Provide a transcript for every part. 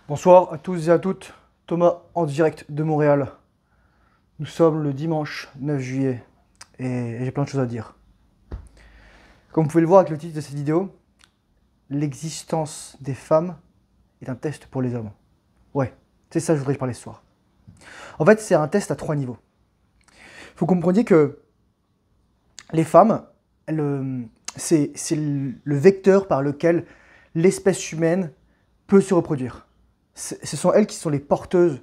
Bonsoir à tous et à toutes, Thomas en direct de Montréal. Nous sommes le dimanche 9 juillet et j'ai plein de choses à dire. Comme vous pouvez le voir avec le titre de cette vidéo, l'existence des femmes est un test pour les hommes. Ouais, c'est ça que je voudrais parler ce soir. En fait, c'est un test à 3 niveaux. Il faut que vous compreniez que les femmes, c'est le vecteur par lequel l'espèce humaine peut se reproduire. Ce sont elles qui sont les porteuses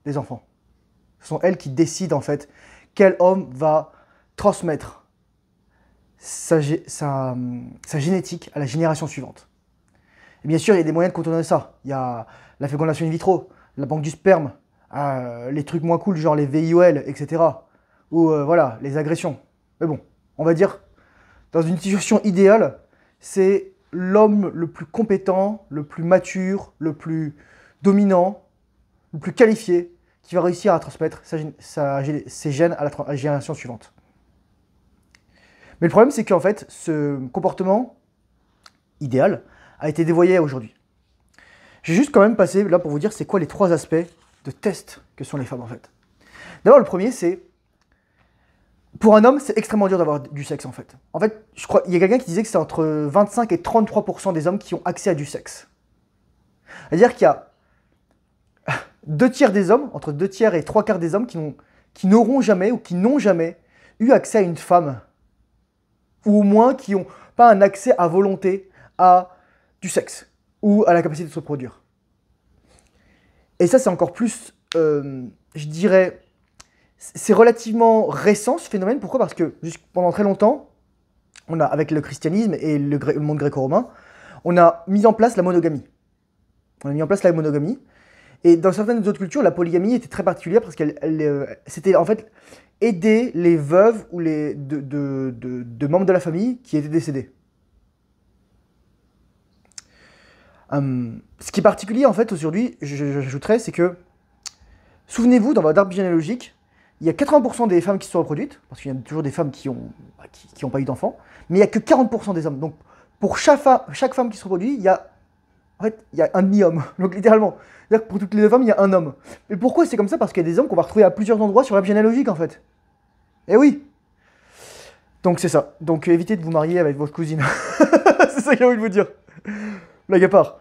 des enfants. Ce sont elles qui décident en fait quel homme va transmettre sa génétique à la génération suivante. Et bien sûr, il y a des moyens de contourner ça. Il y a la fécondation in vitro, la banque du sperme, les trucs moins cool, genre les VIOL, etc. Ou voilà, les agressions. Mais bon, on va dire, dans une situation idéale, c'est l'homme le plus compétent, le plus mature, le plus dominant, le plus qualifié, qui va réussir à transmettre ses gènes à la génération suivante. Mais le problème, c'est qu'en fait, ce comportement idéal a été dévoyé aujourd'hui. J'ai juste quand même passé là pour vous dire c'est quoi les 3 aspects de test que sont les femmes en fait. D'abord, le premier, c'est pour un homme, c'est extrêmement dur d'avoir du sexe en fait. En fait, je crois, il y a quelqu'un qui disait que c'est entre 25 et 33% des hommes qui ont accès à du sexe. C'est-à-dire qu'il y a 2 tiers des hommes, entre 2 tiers et 3 quarts des hommes qui n'auront jamais ou qui n'ont jamais eu accès à une femme. Ou au moins qui n'ont pas un accès à volonté à du sexe ou à la capacité de se reproduire. Et ça, c'est encore plus, je dirais, c'est relativement récent ce phénomène. Pourquoi? Parce que pendant très longtemps, avec le christianisme et le monde gréco-romain, on a mis en place la monogamie. On a mis en place la monogamie. Et dans certaines autres cultures, la polygamie était très particulière parce qu'elle c'était en fait aider les veuves ou de membres de la famille qui étaient décédés. Ce qui est particulier en fait aujourd'hui, j'ajouterais, c'est que, souvenez-vous, dans votre arbre généalogique, il y a 80% des femmes qui se sont reproduites, parce qu'il y a toujours des femmes qui ont pas eu d'enfants, mais il n'y a que 40% des hommes. Donc pour chaque femme qui se reproduit, il y a un demi-homme, donc littéralement. C'est-à-dire que pour toutes les 2 femmes, il y a un homme. Mais pourquoi c'est comme ça? Parce qu'il y a des hommes qu'on va retrouver à plusieurs endroits sur l'arbre généalogique en fait. Eh oui. Donc c'est ça. Donc évitez de vous marier avec votre cousine. C'est ça que j'ai envie de vous dire. Blague à part.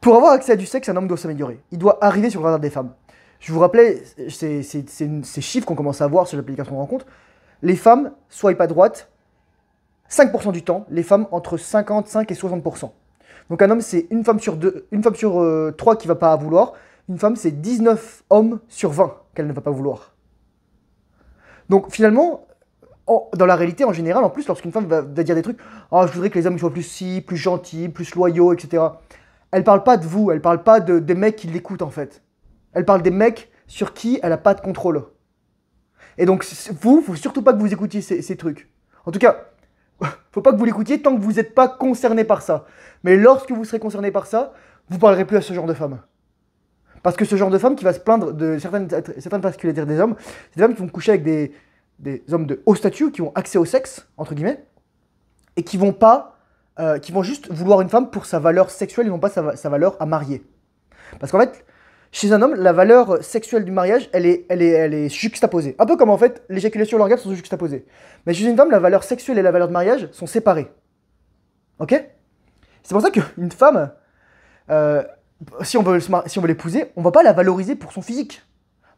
Pour avoir accès à du sexe, un homme doit s'améliorer. Il doit arriver sur le radar des femmes. Je vous rappelais ces chiffres qu'on commence à voir sur l'application de rencontre. Les femmes swipe à droite 5% du temps, les femmes entre 55 et 60%. Donc un homme, c'est une femme sur 3 qui ne va pas vouloir. Une femme, c'est 19 hommes sur 20 qu'elle ne va pas vouloir. Donc finalement, dans la réalité en général, en plus, lorsqu'une femme va dire des trucs, oh, je voudrais que les hommes soient plus plus gentils, plus loyaux, etc. Elle parle pas de vous, elle parle pas des mecs qui l'écoutent en fait. Elle parle des mecs sur qui elle n'a pas de contrôle. Et donc faut surtout pas que vous écoutiez ces trucs. En tout cas, faut pas que vous l'écoutiez tant que vous n'êtes pas concerné par ça. Mais lorsque vous serez concerné par ça, vous parlerez plus à ce genre de femme. Parce que ce genre de femme qui va se plaindre de certaines particularités des hommes, c'est des femmes qui vont coucher avec des hommes de haut statut, qui ont accès au sexe, entre guillemets, et qui vont juste vouloir une femme pour sa valeur sexuelle et non pas sa valeur à marier. Parce qu'en fait, chez un homme, la valeur sexuelle du mariage, elle est juxtaposée. Un peu comme en fait, l'éjaculation et l'orgasme sont juxtaposés. Mais chez une femme, la valeur sexuelle et la valeur de mariage sont séparées. Ok? C'est pour ça qu'une femme, si on veut l'épouser, on va pas la valoriser pour son physique.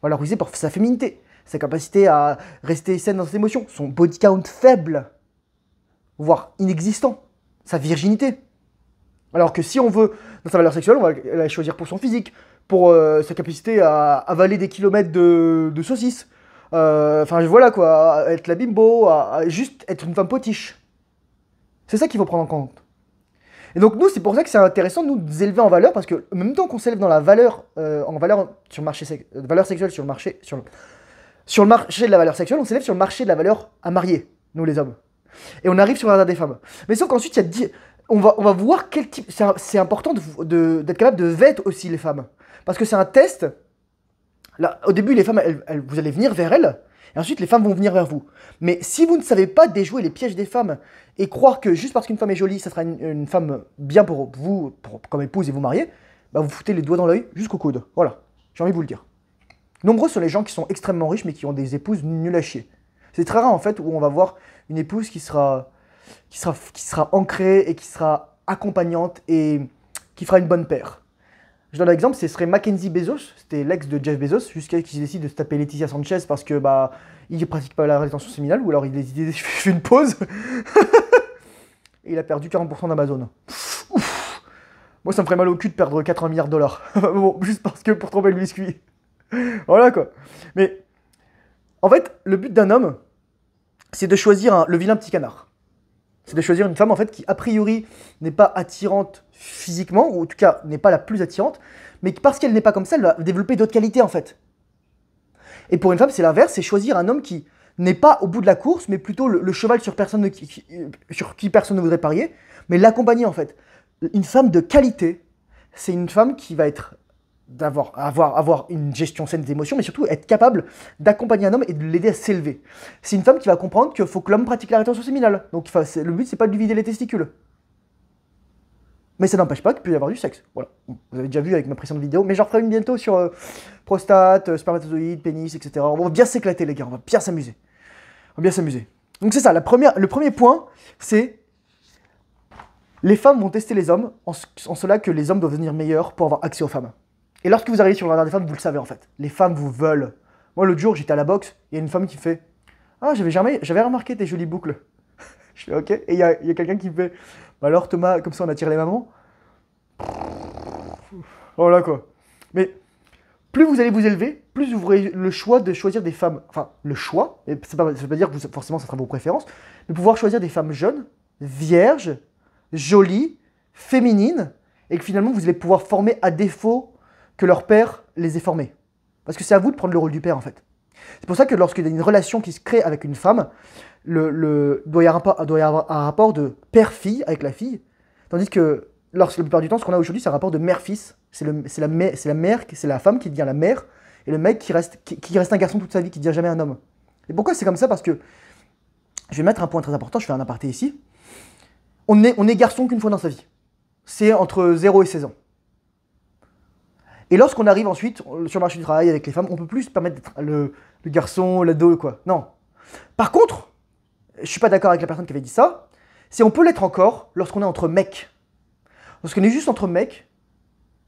On va la valoriser pour sa féminité, sa capacité à rester saine dans ses émotions, son body count faible, voire inexistant, sa virginité. Alors que si on veut, dans sa valeur sexuelle, on va la choisir pour son physique, pour sa capacité à avaler des kilomètres de saucisses. Enfin voilà quoi, à être la bimbo, à juste être une femme potiche. C'est ça qu'il faut prendre en compte. Et donc nous, c'est pour ça que c'est intéressant de nous élever en valeur, parce que en même temps qu'on s'élève dans la valeur, en valeur sur le marché valeur sexuelle sur le marché de la valeur sexuelle, on s'élève sur le marché de la valeur à marier, nous les hommes. Et on arrive sur le radar des femmes. Mais sauf qu'ensuite, on va voir quel type. C'est important d'être capable de vet aussi les femmes. Parce que c'est un test. Là, au début, les femmes, vous allez venir vers elles. Et ensuite, les femmes vont venir vers vous. Mais si vous ne savez pas déjouer les pièges des femmes et croire que juste parce qu'une femme est jolie, ça sera une femme bien pour vous, comme épouse et vous marier, bah vous foutez les doigts dans l'œil jusqu'au coude. Voilà, j'ai envie de vous le dire. Nombreux sont les gens qui sont extrêmement riches mais qui ont des épouses nulles à chier. C'est très rare en fait où on va voir une épouse qui sera ancrée et qui sera accompagnante et qui fera une bonne paire. Je donne un exemple, ce serait Mackenzie Bezos, c'était l'ex de Jeff Bezos, jusqu'à ce qu'il décide de se taper Laetitia Sanchez parce que bah il pratique pas la rétention séminale ou alors il a décidé de faire une pause. Et il a perdu 40% d'Amazon. Moi ça me ferait mal au cul de perdre 80 milliards de dollars. Bon, juste parce que pour tromper le biscuit. Voilà quoi. Mais en fait, le but d'un homme, c'est de choisir le vilain petit canard. C'est de choisir une femme en fait qui a priori n'est pas attirante physiquement, ou en tout cas n'est pas la plus attirante, mais parce qu'elle n'est pas comme ça, elle va développer d'autres qualités en fait. Et pour une femme, c'est l'inverse, c'est choisir un homme qui n'est pas au bout de la course, mais plutôt le cheval sur qui personne ne voudrait parier, mais l'accompagner en fait. Une femme de qualité, c'est une femme qui va être avoir une gestion saine des émotions, mais surtout être capable d'accompagner un homme et de l'aider à s'élever. C'est une femme qui va comprendre qu'il faut que l'homme pratique la rétention séminale. Donc le but, c'est pas de lui vider les testicules. Mais ça n'empêche pas qu'il peut y avoir du sexe. Voilà. Vous avez déjà vu avec ma précédente vidéo, mais j'en ferai une bientôt sur prostate, spermatozoïde, pénis, etc. On va bien s'éclater les gars, on va bien s'amuser. On va bien s'amuser. Donc c'est ça, le premier point, c'est les femmes vont tester les hommes en cela que les hommes doivent devenir meilleurs pour avoir accès aux femmes. Et lorsque vous arrivez sur le radar des femmes, vous le savez en fait. Les femmes vous veulent. Moi l'autre jour, j'étais à la boxe, il y a une femme qui fait « Ah, j'avais remarqué tes jolies boucles. » Je fais « Ok. » Et il y a quelqu'un qui me fait bah « Alors Thomas, comme ça on attire les mamans. » Voilà quoi. Mais plus vous allez vous élever, plus vous aurez le choix de choisir des femmes. Enfin, le choix, et ça ne veut pas dire que forcément ça sera vos préférences, mais pouvoir choisir des femmes jeunes, vierges, jolies, féminines, et que finalement vous allez pouvoir former à défaut que leur père les ait formés. Parce que c'est à vous de prendre le rôle du père en fait. C'est pour ça que lorsqu'il y a une relation qui se crée avec une femme, doit y avoir un rapport de père-fille avec la fille, tandis que la plupart du temps, ce qu'on a aujourd'hui, c'est un rapport de mère-fils. C'est la femme qui devient la mère, et le mec qui reste un garçon toute sa vie, qui ne devient jamais un homme. Et pourquoi c'est comme ça? Parce que, je vais mettre un point très important, je fais un aparté ici. On est garçon qu'une fois dans sa vie. C'est entre 0 et 16 ans. Et lorsqu'on arrive ensuite sur le marché du travail avec les femmes, on peut plus se permettre d'être le garçon, l'ado, quoi. Non. Par contre, je suis pas d'accord avec la personne qui avait dit ça, c'est on peut l'être encore lorsqu'on est entre mecs. Lorsqu'on est juste entre mecs,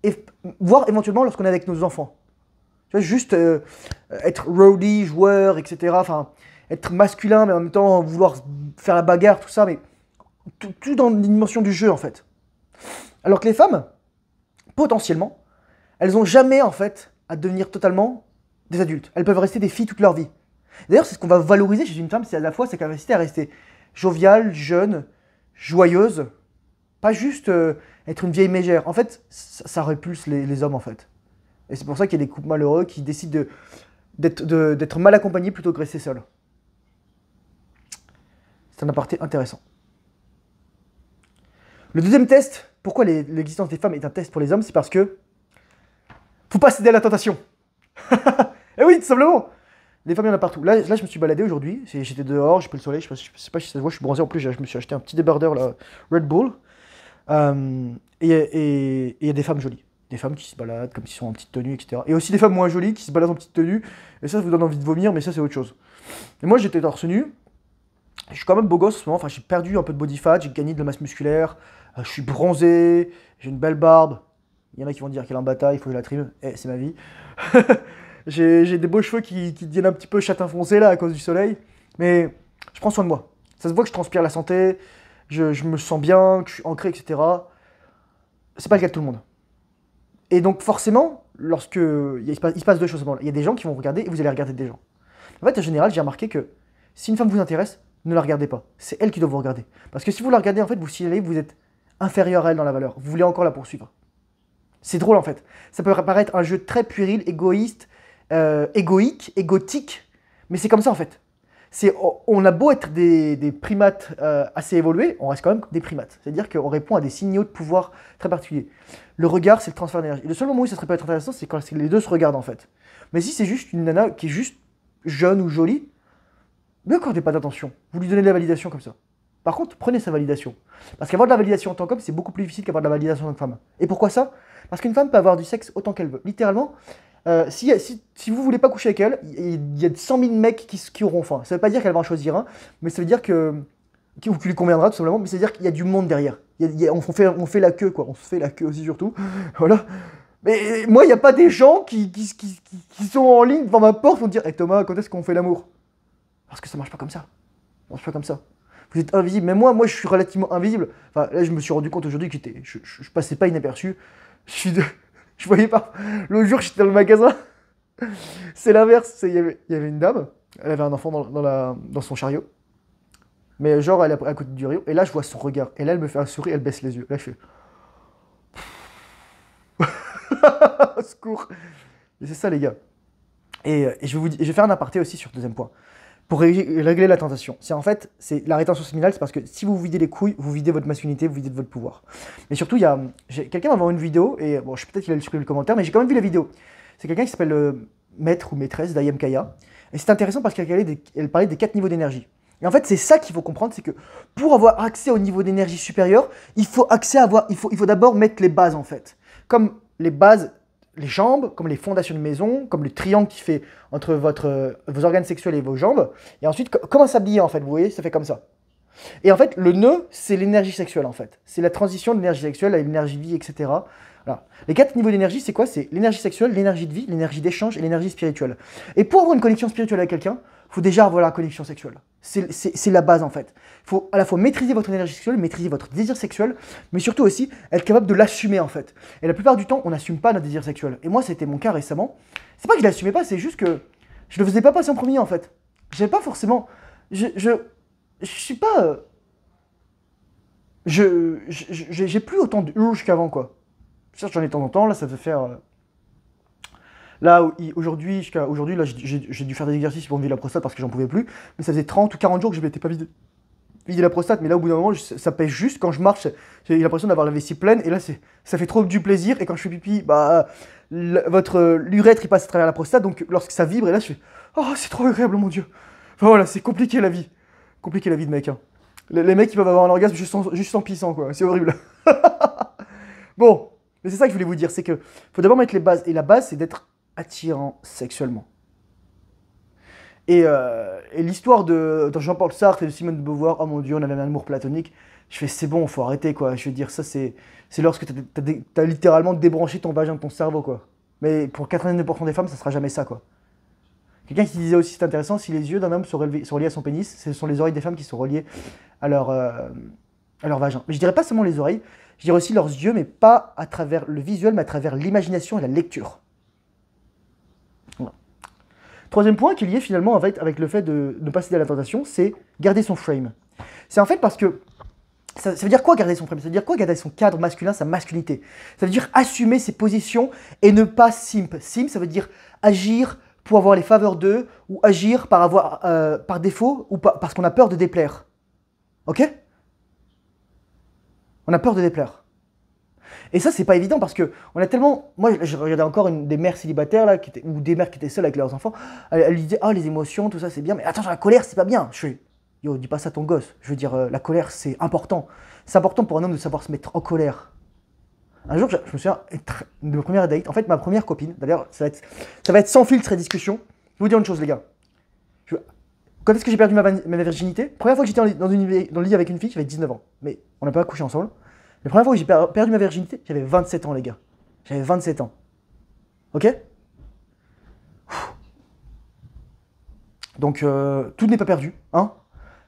et voire éventuellement lorsqu'on est avec nos enfants. Tu vois, juste être rowdy, joueur, etc. Enfin, être masculin, mais en même temps vouloir faire la bagarre, tout ça, mais tout dans une dimension du jeu, en fait. Alors que les femmes, potentiellement, elles n'ont jamais, en fait, à devenir totalement des adultes. Elles peuvent rester des filles toute leur vie. D'ailleurs, c'est ce qu'on va valoriser chez une femme, c'est à la fois sa capacité à rester joviale, jeune, joyeuse, pas juste être une vieille mégère. En fait, ça répulse les hommes, en fait. Et c'est pour ça qu'il y a des couples malheureux qui décident d'être mal accompagnés plutôt que rester seuls. C'est un aparté intéressant. Le deuxième test, pourquoi l'existence des femmes est un test pour les hommes, c'est parce que faut pas céder à la tentation. Et oui, tout simplement. Les femmes, il y en a partout. Là, je me suis baladé aujourd'hui. J'étais dehors, j'ai pris le soleil. Je sais pas si ça se voit, je suis bronzé. En plus, je me suis acheté un petit débardeur, là, Red Bull. Et il y a des femmes jolies. Des femmes qui se baladent comme si elles sont en petite tenue, etc. Et aussi des femmes moins jolies qui se baladent en petite tenue. Et ça vous donne envie de vomir, mais ça, c'est autre chose. Et moi, j'étais torse nu. Je suis quand même beau gosse en ce moment. Enfin, j'ai perdu un peu de body fat, j'ai gagné de la masse musculaire. Je suis bronzé, j'ai une belle barbe. Il y en a qui vont dire qu'elle est en bataille, il faut que je la trime. C'est ma vie. J'ai des beaux cheveux qui deviennent un petit peu châtain foncé là à cause du soleil. Mais je prends soin de moi. Ça se voit que je transpire la santé, je me sens bien, que je suis ancré, etc. C'est pas le cas de tout le monde. Et donc forcément, il se passe deux choses. Il y a des gens qui vont vous regarder et vous allez regarder des gens. En fait, en général, j'ai remarqué que si une femme vous intéresse, ne la regardez pas. C'est elle qui doit vous regarder. Parce que si vous la regardez, en fait, vous signalez que vous êtes inférieur à elle dans la valeur. Vous voulez encore la poursuivre. C'est drôle en fait. Ça peut paraître un jeu très puéril, égoïste, égoïque, égotique, mais c'est comme ça en fait. On a beau être des primates assez évolués, on reste quand même des primates. C'est-à-dire qu'on répond à des signaux de pouvoir très particuliers. Le regard, c'est le transfert d'énergie. Le seul moment où ça serait pas être intéressant, c'est quand les deux se regardent en fait. Mais si c'est juste une nana qui est juste jeune ou jolie, ne accordez pas d'attention. Vous lui donnez de la validation comme ça. Par contre, prenez sa validation. Parce qu'avoir de la validation en tant qu'homme, c'est beaucoup plus difficile qu'avoir de la validation en tant que femme. Et pourquoi ça? Parce qu'une femme peut avoir du sexe autant qu'elle veut. Littéralement, si vous voulez pas coucher avec elle, il y a 100 000 mecs qui auront faim. Ça veut pas dire qu'elle va en choisir un, mais ça veut dire ou qui lui conviendra tout simplement, mais ça veut dire qu'il y a du monde derrière. On fait la queue, quoi. On se fait la queue aussi, surtout. Voilà. Mais moi, il n'y a pas des gens qui sont en ligne devant ma porte pour me dire hey, Thomas, quand est-ce qu'on fait l'amour? Parce que ça marche pas comme ça. Ça marche pas comme ça. Vous êtes invisible. Mais moi, je suis relativement invisible. Enfin, là, je me suis rendu compte aujourd'hui que je passais pas inaperçu. Je voyais pas. L'autre jour, j'étais dans le magasin. C'est l'inverse. Il y avait une dame. Elle avait un enfant dans son chariot. Mais genre, elle est à côté du rayon. Et là, je vois son regard. Et là, elle me fait un sourire. Elle baisse les yeux. Là, je fais. Au secours. Et c'est ça, les gars. Et je vais faire un aparté aussi sur le deuxième point. Pour régler la tentation. En fait, c'est la rétention séminale, c'est parce que si vous videz les couilles, vous videz votre masculinité, vous videz de votre pouvoir. Mais surtout, quelqu'un m'a envoyé une vidéo, et bon, je sais peut-être qu'il a supprimé le commentaire, mais j'ai quand même vu la vidéo. C'est quelqu'un qui s'appelle Maître ou Maîtresse d'Ayam Kaya. Et c'est intéressant parce qu'elle parlait des 4 niveaux d'énergie. Et en fait, c'est ça qu'il faut comprendre, c'est que pour avoir accès au niveau d'énergie supérieur, il faut d'abord mettre les bases, en fait. Comme les bases, les jambes, comme les fondations de maison, comme le triangle qui fait entre vos organes sexuels et vos jambes. Et ensuite, comment s'habiller, en fait, vous voyez, ça fait comme ça. Et en fait, le nœud, c'est l'énergie sexuelle, en fait. C'est la transition de l'énergie sexuelle à l'énergie de vie, etc. Voilà. Les 4 niveaux d'énergie, c'est quoi? C'est l'énergie sexuelle, l'énergie de vie, l'énergie d'échange et l'énergie spirituelle. Et pour avoir une connexion spirituelle avec quelqu'un, il faut déjà avoir la connexion sexuelle. C'est la base, en fait. Il faut à la fois maîtriser votre énergie sexuelle, maîtriser votre désir sexuel, mais surtout aussi être capable de l'assumer, en fait. Et la plupart du temps, on n'assume pas notre désir sexuel. Et moi, c'était mon cas récemment. C'est pas que je l'assumais pas, c'est juste que je le faisais pas passer en premier, en fait. J'avais pas forcément... Je suis pas... J'ai plus autant de urge qu'avant, quoi. Certes, j'en ai de temps en temps, là, ça fait faire... Là, aujourd'hui, là, j'ai dû faire des exercices pour me vider la prostate parce que j'en pouvais plus. Mais ça faisait 30 ou 40 jours que je ne m'étais pas vidé la prostate. Mais là, au bout d'un moment, ça pèse juste. Quand je marche, j'ai l'impression d'avoir la vessie pleine. Et là, ça fait trop du plaisir. Et quand je fais pipi, bah, l'urètre, il passe à travers la prostate. Donc, lorsque ça vibre, et là, je fais oh, c'est trop agréable, mon Dieu. Enfin, voilà, c'est compliqué la vie. Compliqué la vie de mec. Hein. Les mecs, ils peuvent avoir un orgasme juste en pissant, quoi. C'est horrible. Bon, mais c'est ça que je voulais vous dire. C'est que faut d'abord mettre les bases. Et la base, c'est d'être attirant sexuellement. Et l'histoire de Jean-Paul Sartre et de Simone de Beauvoir, oh mon Dieu, on avait un amour platonique, je fais c'est bon, faut arrêter quoi. Je veux dire, ça c'est lorsque t'as littéralement débranché ton vagin de ton cerveau quoi. Mais pour 99% des femmes, ça sera jamais ça quoi. Quelqu'un qui disait aussi, c'est intéressant, si les yeux d'un homme sont reliés à son pénis, ce sont les oreilles des femmes qui sont reliées à leur vagin. Mais je dirais pas seulement les oreilles, je dirais aussi leurs yeux, mais pas à travers le visuel, mais à travers l'imagination et la lecture. Voilà. Troisième point qui est lié finalement avec le fait de ne pas céder à la tentation, c'est garder son frame. C'est en fait parce que ça veut dire quoi garder son frame? Ça veut dire quoi garder son cadre masculin, sa masculinité? Ça veut dire assumer ses positions et ne pas simp. Simp, ça veut dire agir pour avoir les faveurs d'eux ou agir par défaut ou parce qu'on a peur de déplaire. Ok? On a peur de déplaire. Et ça, c'est pas évident parce que on a tellement. Moi, je regardais encore des mères célibataires là, ou des mères qui étaient seules avec leurs enfants. Elles lui disaient, ah, les émotions, tout ça, c'est bien, mais attention, la colère, c'est pas bien. Je fais, yo, dis pas ça à ton gosse. Je veux dire, la colère, c'est important. C'est important pour un homme de savoir se mettre en colère. Un jour, je me souviens de ma première date. En fait, ma première copine, d'ailleurs, ça va être sans filtre et discussion. Je vais vous dire une chose, les gars. Quand est-ce que j'ai perdu ma virginité? Première fois que j'étais dans le lit avec une fille, j'avais 19 ans. Mais on n'a pas couché ensemble. La première fois que j'ai perdu ma virginité, j'avais 27 ans, les gars. J'avais 27 ans. Ok? Donc, tout n'est pas perdu. Hein?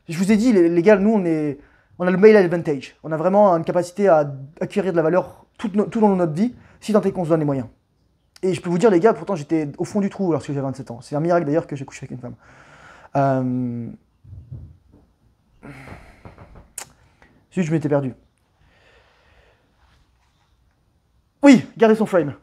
Je vous ai dit, les gars, nous, on a le male advantage. On a vraiment une capacité à acquérir de la valeur tout au long de notre vie, si tant est qu'on se donne les moyens. Et je peux vous dire, les gars, pourtant, j'étais au fond du trou lorsque j'avais 27 ans. C'est un miracle, d'ailleurs, que j'ai couché avec une femme. Si je m'étais perdu. Oui, garder son frame.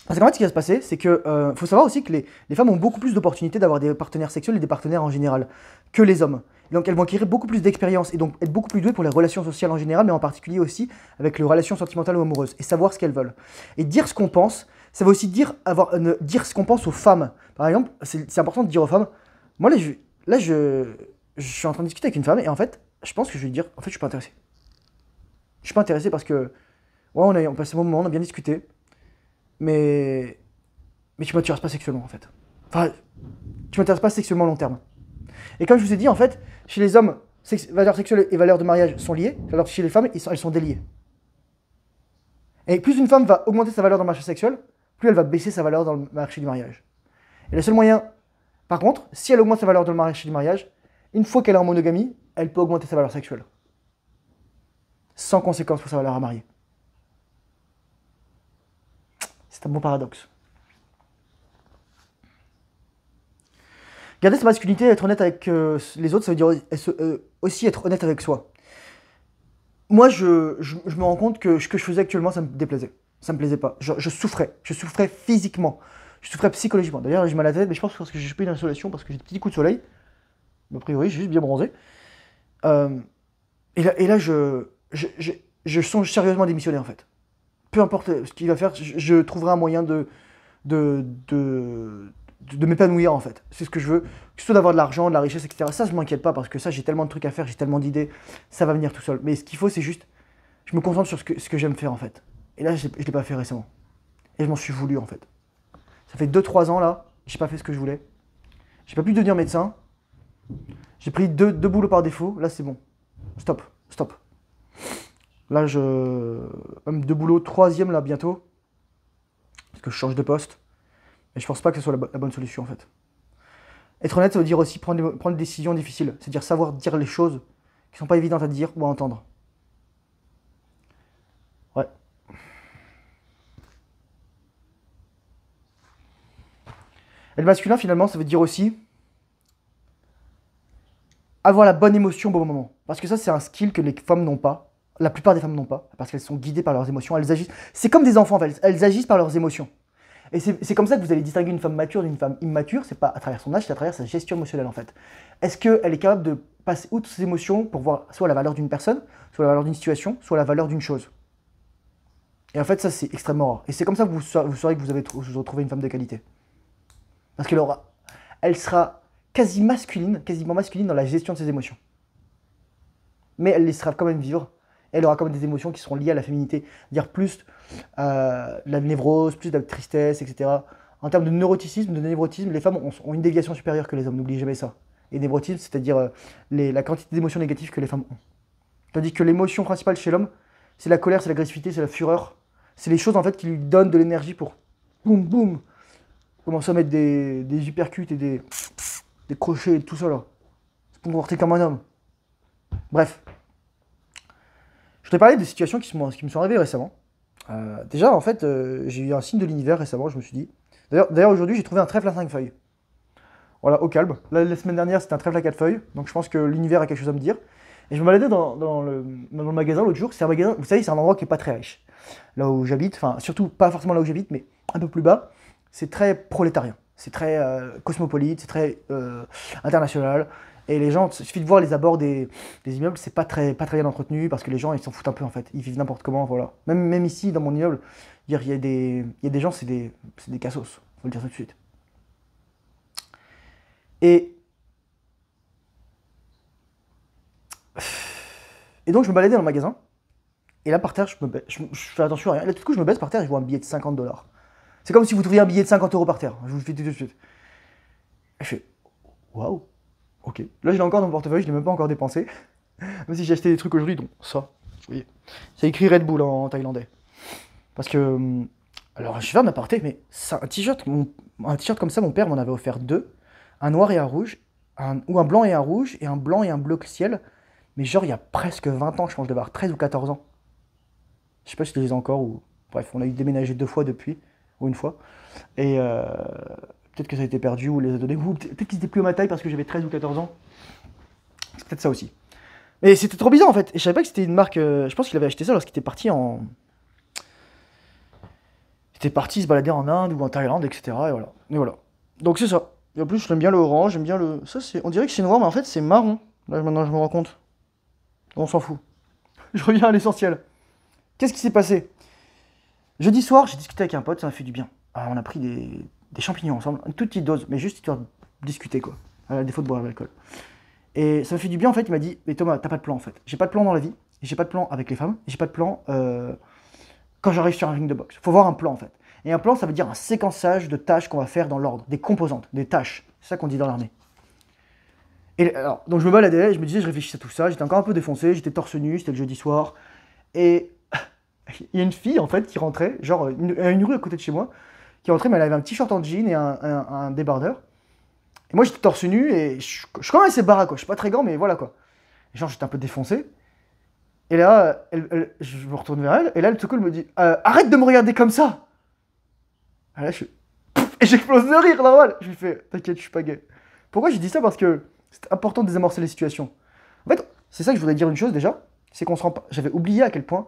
Parce qu'en fait, ce qui va se passer, c'est que faut savoir aussi que les femmes ont beaucoup plus d'opportunités d'avoir des partenaires sexuels et des partenaires en général que les hommes. Et donc, elles vont acquérir beaucoup plus d'expérience et donc être beaucoup plus douées pour les relations sociales en général, mais en particulier aussi avec les relations sentimentales ou amoureuses et savoir ce qu'elles veulent. Et dire ce qu'on pense, ça va aussi dire ce qu'on pense aux femmes. Par exemple, c'est important de dire aux femmes, moi là, je suis en train de discuter avec une femme et en fait, je pense que je vais lui dire, en fait, je suis pas intéressé. Je suis pas intéressé parce que, ouais, on passé un bon moment, on a bien discuté, mais, mais tu m'intéresses pas sexuellement, en fait. Enfin, tu m'intéresses pas sexuellement à long terme. Et comme je vous ai dit, en fait, chez les hommes, valeurs sexuelles et valeurs de mariage sont liées, alors que chez les femmes, elles sont déliées. Et plus une femme va augmenter sa valeur dans le marché sexuel, plus elle va baisser sa valeur dans le marché du mariage. Et le seul moyen, par contre, si elle augmente sa valeur dans le marché du mariage, une fois qu'elle est en monogamie, elle peut augmenter sa valeur sexuelle. Sans conséquence pour sa valeur à marier. C'est un bon paradoxe. Garder sa masculinité, être honnête avec les autres, ça veut dire aussi être honnête avec soi. Moi, je me rends compte que ce que je faisais actuellement, ça me déplaisait. Ça me plaisait pas. Je souffrais. Je souffrais physiquement. Je souffrais psychologiquement. D'ailleurs, j'ai mal à la tête, mais je pense que parce que j'ai pas eu d'insolation, parce que j'ai des petits coups de soleil. A priori, j'ai juste bien bronzé. Euh, et là, je songe sérieusement à démissionner, en fait. Peu importe ce qu'il va faire, je trouverai un moyen de, de, de m'épanouir, en fait. C'est ce que je veux. Que ce soit d'avoir de l'argent, de la richesse, etc. Ça, je m'inquiète pas, parce que ça, j'ai tellement de trucs à faire, j'ai tellement d'idées, ça va venir tout seul. Mais ce qu'il faut, c'est juste, je me concentre sur ce que j'aime faire, en fait. Et là, je l'ai pas fait récemment. Et je m'en suis voulu, en fait. Ça fait 2-3 ans, là, j'ai pas fait ce que je voulais. J'ai pas pu devenir médecin. J'ai pris deux boulots par défaut. Là, c'est bon. Stop, stop. Là, même 2 boulots, troisième, là, bientôt. Parce que je change de poste. Et je pense pas que ce soit la bonne solution, en fait. Être honnête, ça veut dire aussi prendre des décisions difficiles. C'est-à-dire savoir dire les choses qui sont pas évidentes à dire ou à entendre. Ouais. Et le masculin, finalement, ça veut dire aussi avoir la bonne émotion au bon moment. Parce que ça, c'est un skill que les femmes n'ont pas. La plupart des femmes n'ont pas. Parce qu'elles sont guidées par leurs émotions. Elles agissent. C'est comme des enfants, en fait. Elles agissent par leurs émotions. Et c'est comme ça que vous allez distinguer une femme mature d'une femme immature. C'est pas à travers son âge, c'est à travers sa gestion émotionnelle, en fait. Est-ce qu'elle est capable de passer outre ses émotions pour voir soit la valeur d'une personne, soit la valeur d'une situation, soit la valeur d'une chose. Et en fait, ça, c'est extrêmement rare. Et c'est comme ça que vous saurez que vous retrouvez une femme de qualité. Parce elle sera quasiment masculine dans la gestion de ses émotions. Mais elle laissera quand même vivre. Elle aura quand même des émotions qui seront liées à la féminité. Dire plus de la névrose, plus de la tristesse, etc. En termes de neuroticisme, de névrotisme, les femmes ont une déviation supérieure que les hommes. N'oubliez jamais ça. Et névrotisme, c'est-à-dire la quantité d'émotions négatives que les femmes ont. Tandis que l'émotion principale chez l'homme, c'est la colère, c'est l'agressivité, c'est la fureur. C'est les choses en fait qui lui donnent de l'énergie pour boum boum commencer à mettre des uppercuts et des crochets et tout ça là. C'est pour comporter comme un homme. Bref. Je voudrais parler de situations qui me sont arrivées récemment. Déjà, en fait, j'ai eu un signe de l'univers récemment, je me suis dit. D'ailleurs aujourd'hui, j'ai trouvé un trèfle à 5 feuilles. Voilà, au calme. La semaine dernière, c'était un trèfle à 4 feuilles. Donc je pense que l'univers a quelque chose à me dire. Et je me baladais dans le magasin l'autre jour. C'est un magasin, vous savez, c'est un endroit qui est pas très riche. Là où j'habite, enfin, surtout pas forcément là où j'habite, mais un peu plus bas, c'est très prolétarien. C'est très cosmopolite, c'est très international. Et les gens, il suffit de voir les abords des immeubles, c'est pas très bien entretenu parce que les gens, ils s'en foutent un peu en fait. Ils vivent n'importe comment, voilà. Même ici, dans mon immeuble, il y a des gens, c'est des cassos, faut le dire tout de suite. Et donc, je me baladais dans le magasin. Et là, par terre, je fais attention à rien. Là, tout coup, je me baisse par terre et je vois un billet de 50 $. C'est comme si vous trouviez un billet de 50 € par terre. Je vous le dis tout de suite. Et je fais, waouh, ok. Là, je l'ai encore dans mon portefeuille, je ne l'ai même pas encore dépensé. Même si j'ai acheté des trucs aujourd'hui, donc ça, vous voyez. C'est écrit Red Bull en thaïlandais. Parce que, alors, je vais faire un aparté, mais c'est un t-shirt comme ça, mon père m'en avait offert 2. Un noir et un rouge, ou un blanc et un rouge, et un blanc et un bleu ciel. Mais genre, il y a presque 20 ans, je pense, je devais avoir 13 ou 14 ans. Je sais pas si je les ai encore, ou... Bref, on a eu déménagé 2 fois depuis, ou une fois. Et peut-être que ça a été perdu, ou les a donnés, ou peut-être qu'ils étaient plus à ma taille parce que j'avais 13 ou 14 ans. C'est peut-être ça aussi. Mais c'était trop bizarre en fait. Et je savais pas que c'était une marque. Je pense qu'il avait acheté ça lorsqu'il était parti en. Il était parti se balader en Inde ou en Thaïlande, etc. Et voilà. Donc c'est ça. Et en plus, j'aime bien le orange, j'aime bien le. Ça, c'est. On dirait que c'est noir, mais en fait, c'est marron. Là, maintenant, je me rends compte. On s'en fout. Je reviens à l'essentiel. Qu'est-ce qui s'est passé? Jeudi soir, j'ai discuté avec un pote, ça m'a fait du bien. Alors, on a pris des champignons ensemble, une toute petite dose, mais juste histoire de discuter, quoi. À défaut de boire de l'alcool. Et ça me fait du bien, en fait. Il m'a dit, mais Thomas, t'as pas de plan, en fait. J'ai pas de plan dans la vie, j'ai pas de plan avec les femmes, j'ai pas de plan quand j'arrive sur un ring de boxe. Faut voir un plan, en fait. Et un plan, ça veut dire un séquençage de tâches qu'on va faire dans l'ordre, des composantes, des tâches. C'est ça qu'on dit dans l'armée. Et alors, donc je me baladais, je me disais, je réfléchissais à tout ça, j'étais encore un peu défoncé, j'étais torse nu, c'était le jeudi soir. Et il y a une fille, en fait, qui rentrait, genre une rue à côté de chez moi, qui rentrait, mais elle avait un t-shirt en jean et un débardeur. Et moi, j'étais torse nu et je suis quand même assez baraque, quoi. Je suis pas très grand, mais voilà, quoi. Et genre, j'étais un peu défoncé. Et là, je me retourne vers elle, et là, tout coup, elle me dit arrête de me regarder comme ça. Et là, et j'explose de rire, normal. Je lui fais t'inquiète, je suis pas gay. Pourquoi j'ai dit ça? Parce que c'est important de désamorcer les situations. En fait, c'est ça que je voudrais dire une chose déjà, c'est qu'on se rend pas. J'avais oublié à quel point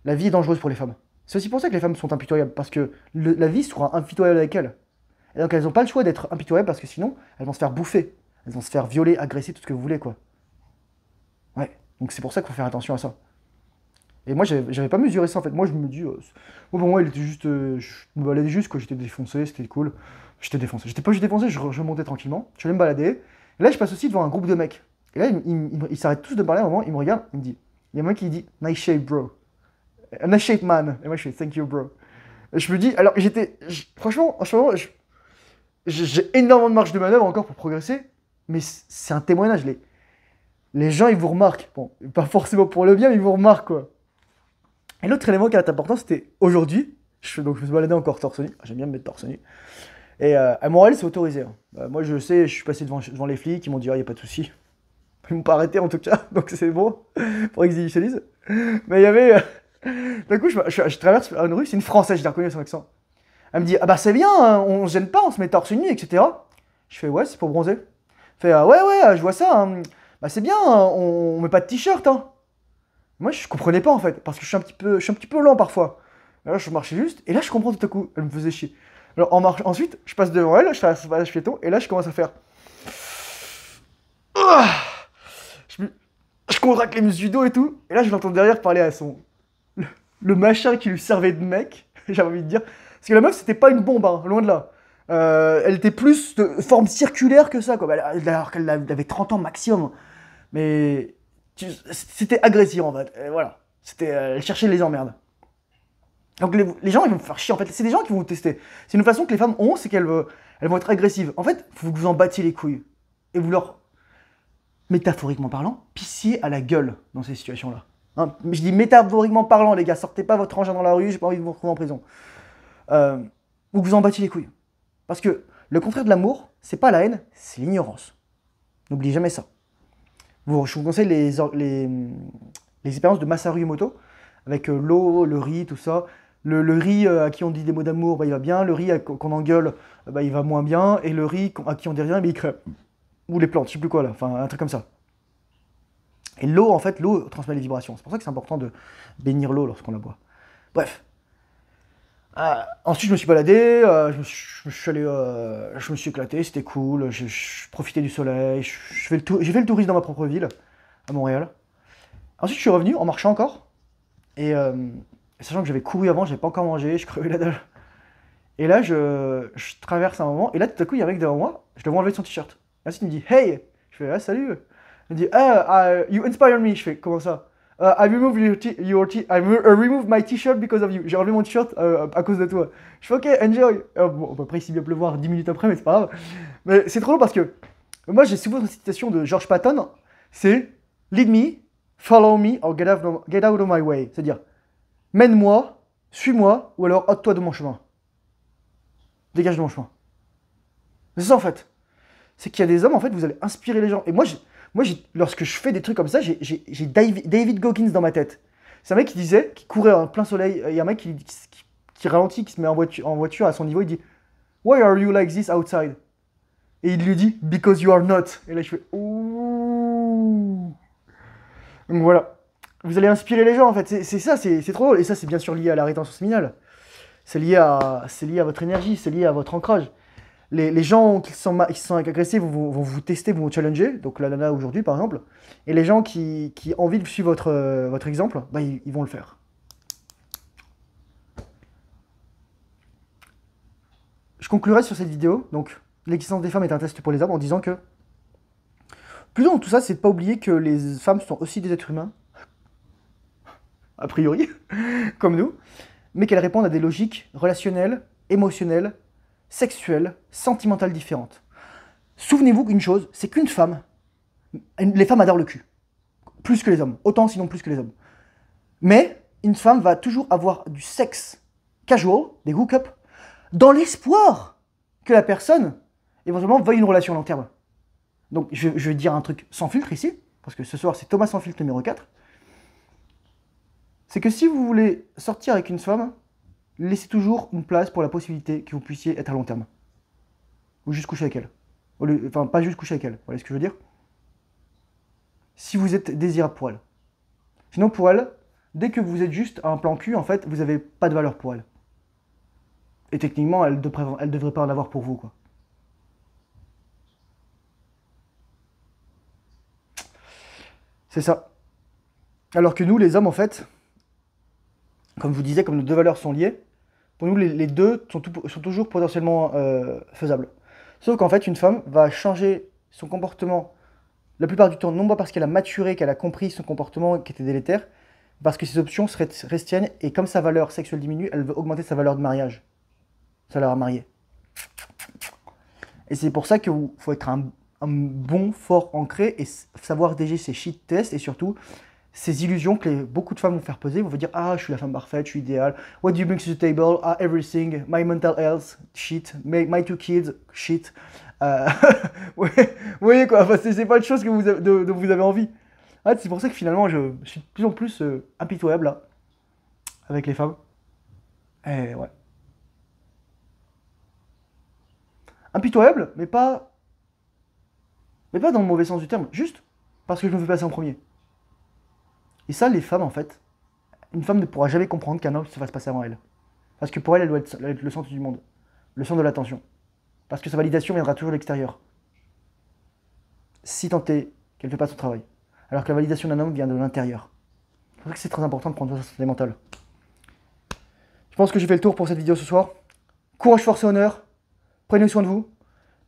la vie est dangereuse pour les femmes. C'est aussi pour ça que les femmes sont impitoyables, parce que la vie sera impitoyable avec elles. Et donc elles n'ont pas le choix d'être impitoyables, parce que sinon, elles vont se faire bouffer. Elles vont se faire violer, agresser, tout ce que vous voulez, quoi. Ouais, donc c'est pour ça qu'il faut faire attention à ça. Et moi, j'avais pas mesuré ça en fait. Moi, je me dis, bon, pour moi, il était juste. Je me baladais juste, quoi. J'étais défoncé, c'était cool. J'étais défoncé. J'étais pas juste défoncé, je montais tranquillement. Je allais me balader. Et là, je passe aussi devant un groupe de mecs. Et là, ils s'arrêtent tous de parler à un moment. Ils me regardent, ils me disent, il y a un mec qui dit, nice shape, bro. Nice shape, man. Et moi, je fais, thank you, bro. Et je me dis, alors, franchement, en ce moment, j'ai énormément de marge de manœuvre encore pour progresser. Mais c'est un témoignage. Les gens, ils vous remarquent. Bon, pas forcément pour le bien, mais ils vous remarquent, quoi. Et l'autre élément qui est important, c'était aujourd'hui. Donc je me suis baladé encore torse nu. J'aime bien me mettre torse nu. Et à Montréal, c'est autorisé, hein. Moi, je sais, je suis passé devant les flics, ils m'ont dit, ah, il n'y a pas de souci. Ils m'ont pas arrêté en tout cas, donc c'est bon pour exhibitionniste. Mais il y avait. D'un coup, je traverse une rue, c'est une Française, je l'ai reconnue son accent. Elle me dit, ah bah c'est bien, hein, on se gêne pas, on se met torse nu, etc. Je fais, ouais, c'est pour bronzer. Elle fait, ah, ouais, ouais, je vois ça, hein. Bah c'est bien, hein, on met pas de t-shirt, hein. Moi, je comprenais pas en fait, parce que je suis un petit peu lent parfois. Là, je marchais juste, et là, je comprends tout à coup. Elle me faisait chier. Alors, ensuite, je passe devant elle, je traverse le passage piéton, et là, je commence à faire. Ah je, je contracte les muscles du dos et tout, et là, je l'entends derrière parler à le machin qui lui servait de mec, j'avais envie de dire. Parce que la meuf, c'était pas une bombe, hein, loin de là. Elle était plus de forme circulaire que ça, quoi. Alors qu'elle avait 30 ans maximum. Mais c'était agressif en fait. Et voilà. Elle cherchait les emmerdes. Donc les gens ils vont me faire chier en fait. C'est des gens qui vont vous tester. C'est une façon que les femmes ont, c'est elles vont être agressives. En fait, il faut que vous en battiez les couilles. Et vous leur, métaphoriquement parlant, pissiez à la gueule dans ces situations-là. Hein, je dis métaphoriquement parlant, les gars, sortez pas votre engin dans la rue, j'ai pas envie de vous retrouver en prison. Ou que vous en battiez les couilles. Parce que le contraire de l'amour, c'est pas la haine, c'est l'ignorance. N'oubliez jamais ça. Je vous conseille les expériences de Masaru Emoto, avec l'eau, le riz, tout ça. Le riz à qui on dit des mots d'amour, bah, il va bien. Le riz qu'on engueule, bah, il va moins bien. Et le riz à qui on dit rien, bah, il crève. Ou les plantes, je sais plus quoi là, enfin un truc comme ça. Et l'eau, en fait, l'eau transmet les vibrations. C'est pour ça que c'est important de bénir l'eau lorsqu'on la boit. Bref. Ensuite, je me suis baladé, je me suis éclaté, c'était cool, je profitais du soleil, j'ai fait le tourisme dans ma propre ville, à Montréal. Ensuite, je suis revenu en marchant encore, et sachant que j'avais couru avant, j'avais pas encore mangé, je crevais la dalle. Et là, je traverse un moment, et là, tout à coup, il y a un mec devant moi, je le vois enlever son t-shirt. Et ensuite, il me dit, hey! Je fais, ah, salut! Il me dit, you inspire me. Je fais, comment ça? I removed I removed my t-shirt because of you. J'ai enlevé mon t-shirt à cause de toi. Je fais, ok, enjoy. Bon, après, il s'est bien pleuvoir 10 minutes après, mais c'est pas grave. Mais c'est trop long parce que moi, j'ai souvent une citation de George Patton, c'est lead me, follow me, or get out of my way. C'est-à-dire, mène-moi, suis-moi, ou alors ôte-toi de mon chemin. Dégage de mon chemin. C'est ça en fait. C'est qu'il y a des hommes, en fait, vous allez inspirer les gens. Et moi, lorsque je fais des trucs comme ça, j'ai David Goggins dans ma tête. C'est un mec qui disait, qui courait en plein soleil, il y a un mec qui ralentit, qui se met en voiture à son niveau, il dit « Why are you like this outside ?» Et il lui dit « Because you are not ». Et là, je fais « Ouh ». Donc voilà. Vous allez inspirer les gens, en fait. C'est ça, c'est trop drôle. Et ça, c'est bien sûr lié à la rétention séminale. C'est lié à votre énergie, c'est lié à votre ancrage. Les gens qui sont agressés vont vous tester, vont vous challenger, donc la nana aujourd'hui par exemple, et les gens qui ont envie de suivre votre exemple, bah, ils vont le faire. Je conclurai sur cette vidéo, donc l'existence des femmes est un test pour les hommes, en disant que Plus dans tout ça, c'est de pas oublier que les femmes sont aussi des êtres humains, a priori, comme nous, mais qu'elles répondent à des logiques relationnelles, émotionnelles, sexuelles, sentimentales différentes. Souvenez-vous qu'une chose, c'est qu'une femme, les femmes adorent le cul, plus que les hommes, autant sinon plus que les hommes. Mais une femme va toujours avoir du sexe casual, des hook-ups, dans l'espoir que la personne, éventuellement, veuille une relation à long terme. Donc je vais dire un truc sans filtre ici, parce que ce soir c'est Thomas sans filtre numéro 4. C'est que si vous voulez sortir avec une femme, laissez toujours une place pour la possibilité que vous puissiez être à long terme. Ou juste coucher avec elle. Enfin, pas juste coucher avec elle, vous voyez ce que je veux dire? Si vous êtes désirable pour elle. Sinon, pour elle, dès que vous êtes juste à un plan cul, en fait, vous n'avez pas de valeur pour elle. Et techniquement, elle devrait pas en avoir pour vous, quoi. C'est ça. Alors que nous, les hommes, en fait, comme je vous disais, comme nos deux valeurs sont liées, pour nous, les deux sont toujours potentiellement faisables. Sauf qu'en fait, une femme va changer son comportement la plupart du temps, non pas parce qu'elle a maturé, qu'elle a compris son comportement qui était délétère, parce que ses options restiennent, et comme sa valeur sexuelle diminue, elle veut augmenter sa valeur de mariage. Sa valeur à marier. Et c'est pour ça qu'il faut être un bon, fort ancré, et savoir déger ses shit tests, et surtout ces illusions que beaucoup de femmes vont faire peser, vont vous dire ah je suis la femme parfaite, je suis idéale, what do you bring to the table, ah everything, my mental health, shit, my two kids, shit. Ouais, vous voyez quoi, enfin, c'est pas de choses que dont vous avez envie. Ah, c'est pour ça que finalement je suis de plus en plus impitoyable là, avec les femmes. Et ouais. Impitoyable, mais pas dans le mauvais sens du terme, juste parce que je me fais passer en premier. Et ça, les femmes, en fait, une femme ne pourra jamais comprendre qu'un homme se fasse passer avant elle. Parce que pour elle, elle doit être le centre du monde, le centre de l'attention. Parce que sa validation viendra toujours de l'extérieur. Si tant est qu'elle ne fait pas son travail. Alors que la validation d'un homme vient de l'intérieur. C'est pour ça que c'est très important de prendre sa santé mentale. Je pense que j'ai fait le tour pour cette vidéo ce soir. Courage, force et honneur. Prenez soin de vous.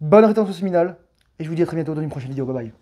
Bonne rétention séminale. Et je vous dis à très bientôt dans une prochaine vidéo. Bye bye.